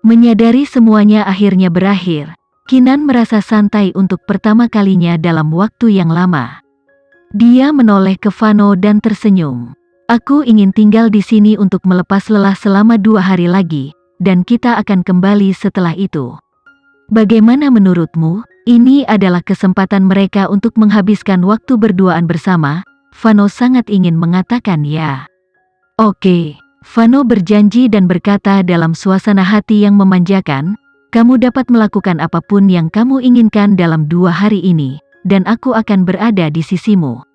Menyadari semuanya akhirnya berakhir, Kinan merasa santai untuk pertama kalinya dalam waktu yang lama. Dia menoleh ke Vano dan tersenyum. Aku ingin tinggal di sini untuk melepas lelah selama 2 hari lagi, dan kita akan kembali setelah itu. Bagaimana menurutmu? Ini adalah kesempatan mereka untuk menghabiskan waktu berduaan bersama. Vano sangat ingin mengatakan ya. Oke. Vano berjanji dan berkata dalam suasana hati yang memanjakan, kamu dapat melakukan apapun yang kamu inginkan dalam 2 hari ini, dan aku akan berada di sisimu.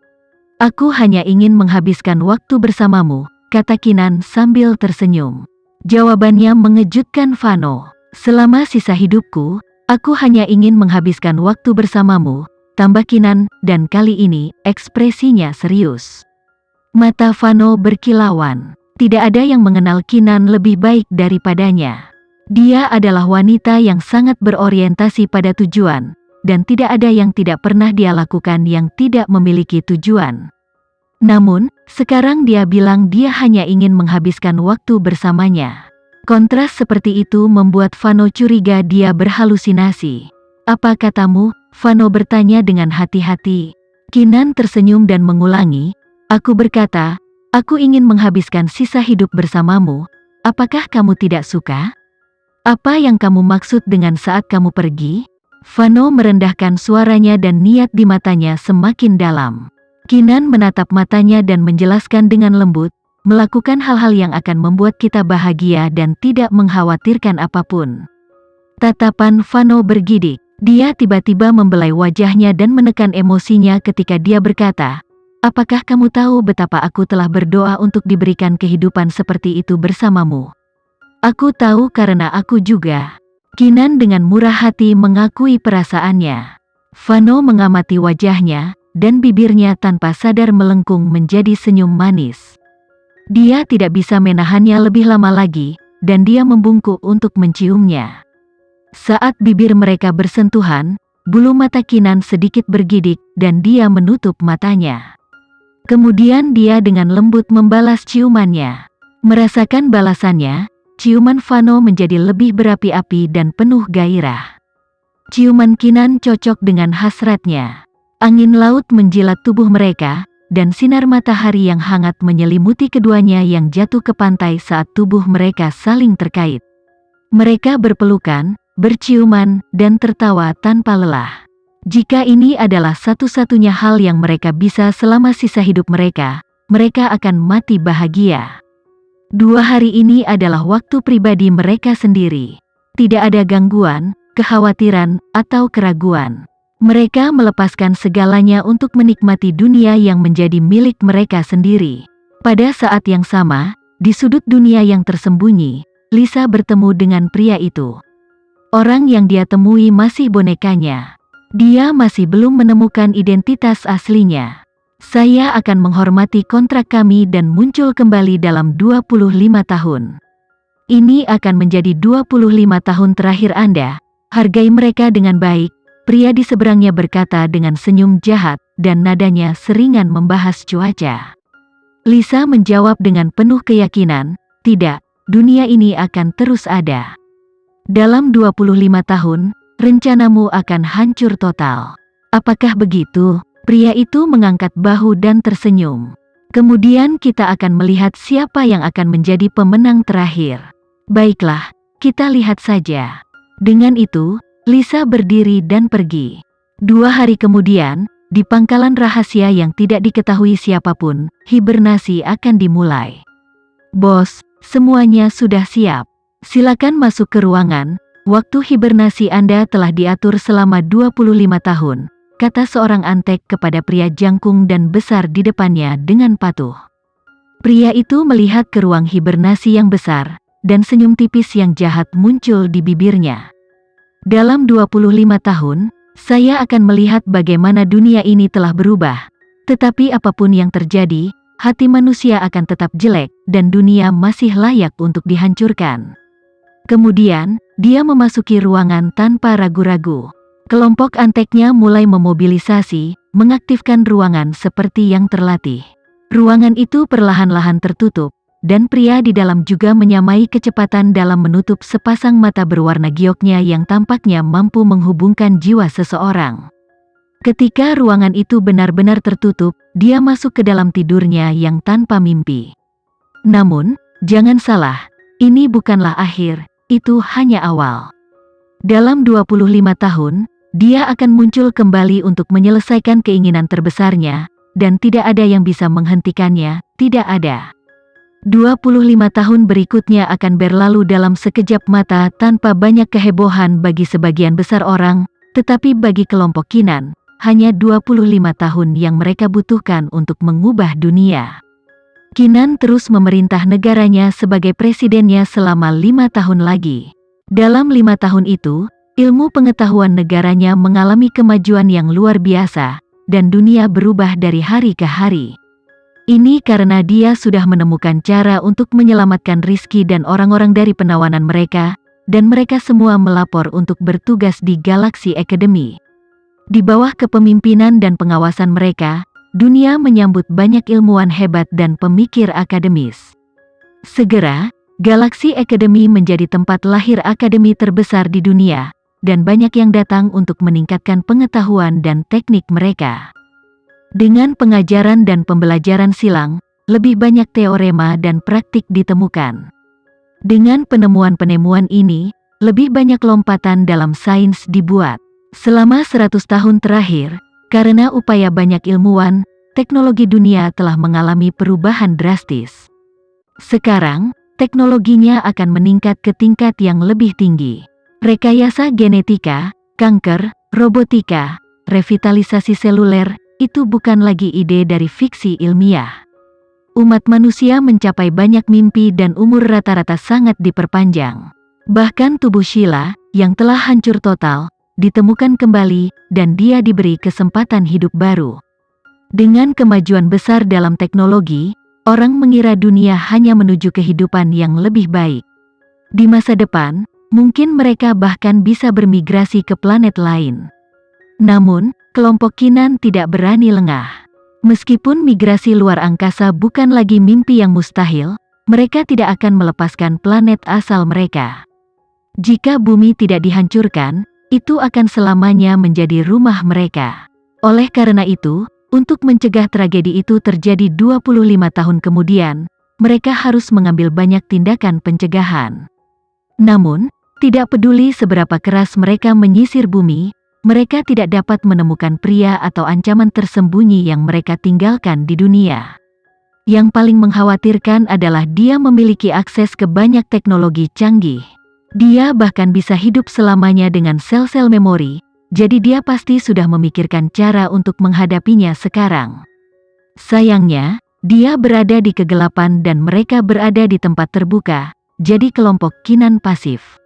Aku hanya ingin menghabiskan waktu bersamamu, kata Kinan sambil tersenyum. Jawabannya mengejutkan Vano. Selama sisa hidupku, aku hanya ingin menghabiskan waktu bersamamu, tambah Kinan, dan kali ini, ekspresinya serius. Mata Vano berkilauan. Tidak ada yang mengenal Kinan lebih baik daripadanya. Dia adalah wanita yang sangat berorientasi pada tujuan, dan tidak ada yang tidak pernah dia lakukan yang tidak memiliki tujuan. Namun, sekarang dia bilang dia hanya ingin menghabiskan waktu bersamanya. Kontras seperti itu membuat Vano curiga dia berhalusinasi. Apa katamu? Vano bertanya dengan hati-hati. Kinan tersenyum dan mengulangi, aku berkata, aku ingin menghabiskan sisa hidup bersamamu. Apakah kamu tidak suka? Apa yang kamu maksud dengan saat kamu pergi? Vano merendahkan suaranya dan niat di matanya semakin dalam. Kinan menatap matanya dan menjelaskan dengan lembut, melakukan hal-hal yang akan membuat kita bahagia dan tidak mengkhawatirkan apapun. Tatapan Vano bergidik. Dia tiba-tiba membelai wajahnya dan menekan emosinya ketika dia berkata, apakah kamu tahu betapa aku telah berdoa untuk diberikan kehidupan seperti itu bersamamu? Aku tahu karena aku juga. Kinan dengan murah hati mengakui perasaannya. Vano mengamati wajahnya, dan bibirnya tanpa sadar melengkung menjadi senyum manis. Dia tidak bisa menahannya lebih lama lagi, dan dia membungkuk untuk menciumnya. Saat bibir mereka bersentuhan, bulu mata Kinan sedikit bergidik, dan dia menutup matanya. Kemudian dia dengan lembut membalas ciumannya. Merasakan balasannya, ciuman Vano menjadi lebih berapi-api dan penuh gairah. Ciuman Kinan cocok dengan hasratnya. Angin laut menjilat tubuh mereka, dan sinar matahari yang hangat menyelimuti keduanya yang jatuh ke pantai saat tubuh mereka saling terkait. Mereka berpelukan, berciuman, dan tertawa tanpa lelah. Jika ini adalah satu-satunya hal yang mereka bisa selama sisa hidup mereka, mereka akan mati bahagia. 2 hari ini adalah waktu pribadi mereka sendiri. Tidak ada gangguan, kekhawatiran, atau keraguan. Mereka melepaskan segalanya untuk menikmati dunia yang menjadi milik mereka sendiri. Pada saat yang sama, di sudut dunia yang tersembunyi, Lisa bertemu dengan pria itu. Orang yang dia temui masih bonekanya. Dia masih belum menemukan identitas aslinya. Saya akan menghormati kontrak kami dan muncul kembali dalam 25 tahun. Ini akan menjadi 25 tahun terakhir Anda. Hargai mereka dengan baik. Pria di seberangnya berkata dengan senyum jahat, dan nadanya seringan membahas cuaca. Lisa menjawab dengan penuh keyakinan, tidak, dunia ini akan terus ada. Dalam 25 tahun, rencanamu akan hancur total. Apakah begitu? Pria itu mengangkat bahu dan tersenyum. Kemudian kita akan melihat siapa yang akan menjadi pemenang terakhir. Baiklah, kita lihat saja. Dengan itu, Lisa berdiri dan pergi. 2 hari kemudian, di pangkalan rahasia yang tidak diketahui siapapun, hibernasi akan dimulai. Bos, semuanya sudah siap. Silakan masuk ke ruangan. Waktu hibernasi Anda telah diatur selama 25 tahun, kata seorang antek kepada pria jangkung dan besar di depannya dengan patuh. Pria itu melihat ke ruang hibernasi yang besar, dan senyum tipis yang jahat muncul di bibirnya. Dalam 25 tahun, saya akan melihat bagaimana dunia ini telah berubah. Tetapi apapun yang terjadi, hati manusia akan tetap jelek, dan dunia masih layak untuk dihancurkan. Kemudian, dia memasuki ruangan tanpa ragu-ragu. Kelompok anteknya mulai memobilisasi, mengaktifkan ruangan seperti yang terlatih. Ruangan itu perlahan-lahan tertutup, dan pria di dalam juga menyamai kecepatan dalam menutup sepasang mata berwarna gioknya yang tampaknya mampu menghubungkan jiwa seseorang. Ketika ruangan itu benar-benar tertutup, dia masuk ke dalam tidurnya yang tanpa mimpi. Namun, jangan salah, ini bukanlah akhir, itu hanya awal. Dalam 25 tahun, dia akan muncul kembali untuk menyelesaikan keinginan terbesarnya, dan tidak ada yang bisa menghentikannya, tidak ada. 25 tahun berikutnya akan berlalu dalam sekejap mata tanpa banyak kehebohan bagi sebagian besar orang, tetapi bagi kelompok Kinan, hanya 25 tahun yang mereka butuhkan untuk mengubah dunia. Kinan terus memerintah negaranya sebagai presidennya selama 5 tahun lagi. Dalam 5 tahun itu, ilmu pengetahuan negaranya mengalami kemajuan yang luar biasa, dan dunia berubah dari hari ke hari. Ini karena dia sudah menemukan cara untuk menyelamatkan Rizky dan orang-orang dari penawanan mereka, dan mereka semua melapor untuk bertugas di Galaxy Academy. Di bawah kepemimpinan dan pengawasan mereka, dunia menyambut banyak ilmuwan hebat dan pemikir akademis. Segera, Galaxy Academy menjadi tempat lahir akademi terbesar di dunia, dan banyak yang datang untuk meningkatkan pengetahuan dan teknik mereka. Dengan pengajaran dan pembelajaran silang, lebih banyak teorema dan praktik ditemukan. Dengan penemuan-penemuan ini, lebih banyak lompatan dalam sains dibuat. Selama 100 tahun terakhir, karena upaya banyak ilmuwan, teknologi dunia telah mengalami perubahan drastis. Sekarang, teknologinya akan meningkat ke tingkat yang lebih tinggi. Rekayasa genetika, kanker, robotika, revitalisasi seluler, itu bukan lagi ide dari fiksi ilmiah. Umat manusia mencapai banyak mimpi dan umur rata-rata sangat diperpanjang. Bahkan tubuh Sheila, yang telah hancur total, ditemukan kembali, dan dia diberi kesempatan hidup baru. Dengan kemajuan besar dalam teknologi, orang mengira dunia hanya menuju kehidupan yang lebih baik. Di masa depan, mungkin mereka bahkan bisa bermigrasi ke planet lain. Namun, kelompok Kinan tidak berani lengah. Meskipun migrasi luar angkasa bukan lagi mimpi yang mustahil, mereka tidak akan melepaskan planet asal mereka. Jika bumi tidak dihancurkan, itu akan selamanya menjadi rumah mereka. Oleh karena itu, untuk mencegah tragedi itu terjadi 25 tahun kemudian, mereka harus mengambil banyak tindakan pencegahan. Namun, tidak peduli seberapa keras mereka menyisir bumi, mereka tidak dapat menemukan pria atau ancaman tersembunyi yang mereka tinggalkan di dunia. Yang paling mengkhawatirkan adalah dia memiliki akses ke banyak teknologi canggih. Dia bahkan bisa hidup selamanya dengan sel-sel memori, jadi dia pasti sudah memikirkan cara untuk menghadapinya sekarang. Sayangnya, dia berada di kegelapan dan mereka berada di tempat terbuka, jadi kelompok Kinan pasif.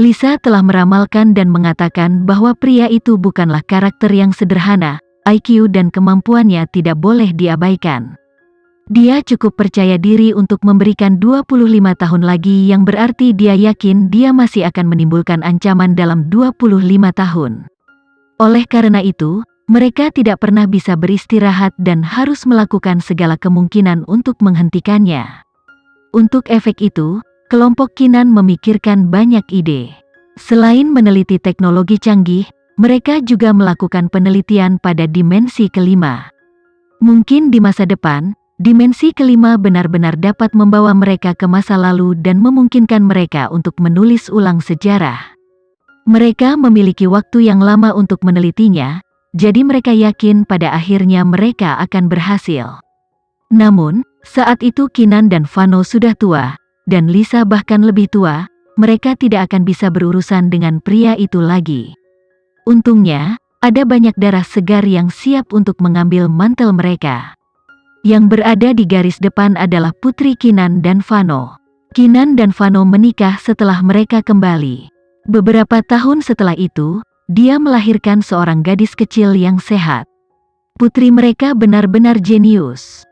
Lisa telah meramalkan dan mengatakan bahwa pria itu bukanlah karakter yang sederhana, IQ dan kemampuannya tidak boleh diabaikan. Dia cukup percaya diri untuk memberikan 25 tahun lagi yang berarti dia yakin dia masih akan menimbulkan ancaman dalam 25 tahun. Oleh karena itu, mereka tidak pernah bisa beristirahat dan harus melakukan segala kemungkinan untuk menghentikannya. Untuk efek itu, kelompok Kinan memikirkan banyak ide. Selain meneliti teknologi canggih, mereka juga melakukan penelitian pada dimensi kelima. Mungkin di masa depan, dimensi kelima benar-benar dapat membawa mereka ke masa lalu dan memungkinkan mereka untuk menulis ulang sejarah. Mereka memiliki waktu yang lama untuk menelitinya, jadi mereka yakin pada akhirnya mereka akan berhasil. Namun, saat itu Kinan dan Fano sudah tua, dan Lisa bahkan lebih tua, mereka tidak akan bisa berurusan dengan pria itu lagi. Untungnya, ada banyak darah segar yang siap untuk mengambil mantel mereka. Yang berada di garis depan adalah putri Kinan dan Fano. Kinan dan Fano menikah setelah mereka kembali. Beberapa tahun setelah itu, dia melahirkan seorang gadis kecil yang sehat. Putri mereka benar-benar jenius.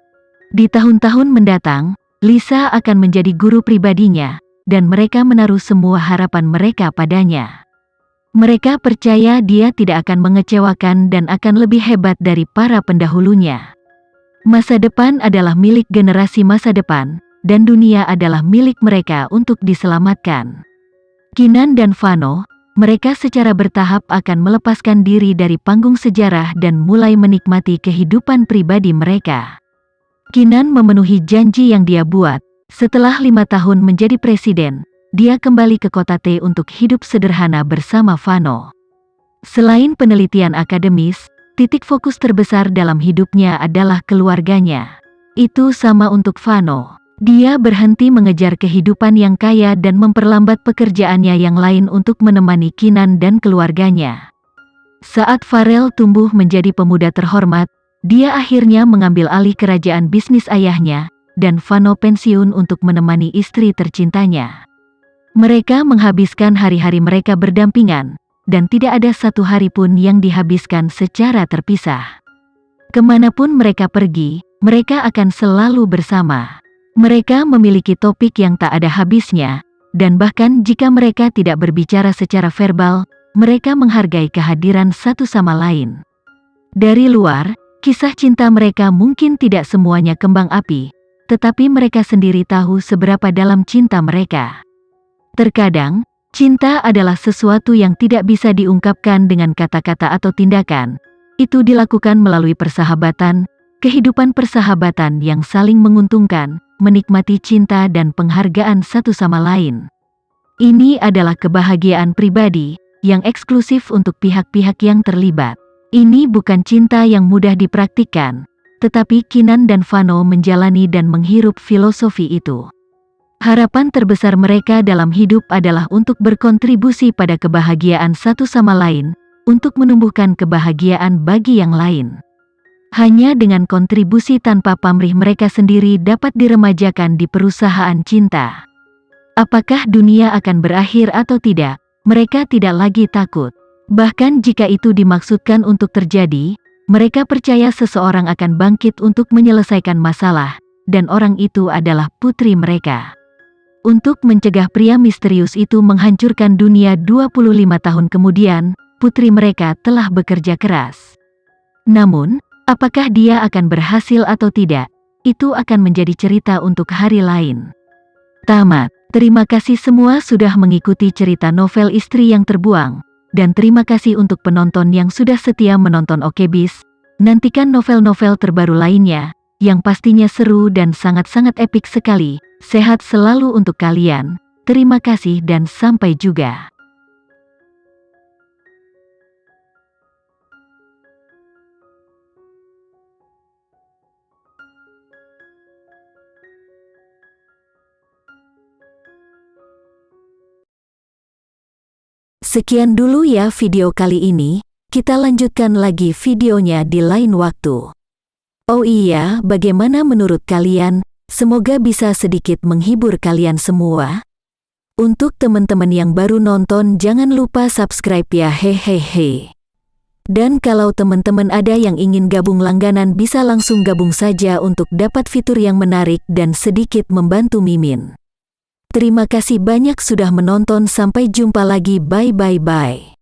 Di tahun-tahun mendatang, Lisa akan menjadi guru pribadinya, dan mereka menaruh semua harapan mereka padanya. Mereka percaya dia tidak akan mengecewakan dan akan lebih hebat dari para pendahulunya. Masa depan adalah milik generasi masa depan, dan dunia adalah milik mereka untuk diselamatkan. Kinan dan Vano, mereka secara bertahap akan melepaskan diri dari panggung sejarah dan mulai menikmati kehidupan pribadi mereka. Kinan memenuhi janji yang dia buat. Setelah 5 tahun menjadi presiden, dia kembali ke kota T untuk hidup sederhana bersama Vano. Selain penelitian akademis, titik fokus terbesar dalam hidupnya adalah keluarganya. Itu sama untuk Vano. Dia berhenti mengejar kehidupan yang kaya dan memperlambat pekerjaannya yang lain untuk menemani Kinan dan keluarganya. Saat Farel tumbuh menjadi pemuda terhormat, dia akhirnya mengambil alih kerajaan bisnis ayahnya, dan Vano pensiun untuk menemani istri tercintanya. Mereka menghabiskan hari-hari mereka berdampingan, dan tidak ada satu hari pun yang dihabiskan secara terpisah. Kemanapun mereka pergi, mereka akan selalu bersama. Mereka memiliki topik yang tak ada habisnya, dan bahkan jika mereka tidak berbicara secara verbal, mereka menghargai kehadiran satu sama lain. Dari luar, kisah cinta mereka mungkin tidak semuanya kembang api, tetapi mereka sendiri tahu seberapa dalam cinta mereka. Terkadang, cinta adalah sesuatu yang tidak bisa diungkapkan dengan kata-kata atau tindakan. Itu dilakukan melalui persahabatan, kehidupan persahabatan yang saling menguntungkan, menikmati cinta dan penghargaan satu sama lain. Ini adalah kebahagiaan pribadi, yang eksklusif untuk pihak-pihak yang terlibat. Ini bukan cinta yang mudah dipraktikkan, tetapi Kinan dan Vano menjalani dan menghirup filosofi itu. Harapan terbesar mereka dalam hidup adalah untuk berkontribusi pada kebahagiaan satu sama lain, untuk menumbuhkan kebahagiaan bagi yang lain. Hanya dengan kontribusi tanpa pamrih mereka sendiri dapat diremajakan di perusahaan cinta. Apakah dunia akan berakhir atau tidak, mereka tidak lagi takut. Bahkan jika itu dimaksudkan untuk terjadi, mereka percaya seseorang akan bangkit untuk menyelesaikan masalah, dan orang itu adalah putri mereka. Untuk mencegah pria misterius itu menghancurkan dunia 25 tahun kemudian, putri mereka telah bekerja keras. Namun, apakah dia akan berhasil atau tidak, itu akan menjadi cerita untuk hari lain. Tamat. Terima kasih semua sudah mengikuti cerita novel Istri yang Terbuang, dan terima kasih untuk penonton yang sudah setia menonton Okebis. Nantikan novel-novel terbaru lainnya, yang pastinya seru dan sangat-sangat epik sekali. Sehat selalu untuk kalian. Terima kasih dan sampai juga. Sekian dulu ya video kali ini, kita lanjutkan lagi videonya di lain waktu. Oh iya, bagaimana menurut kalian? Semoga bisa sedikit menghibur kalian semua. Untuk teman-teman yang baru nonton jangan lupa subscribe ya hehehe. Dan kalau teman-teman ada yang ingin gabung langganan bisa langsung gabung saja untuk dapat fitur yang menarik dan sedikit membantu Mimin. Terima kasih banyak sudah menonton, sampai jumpa lagi, bye bye bye.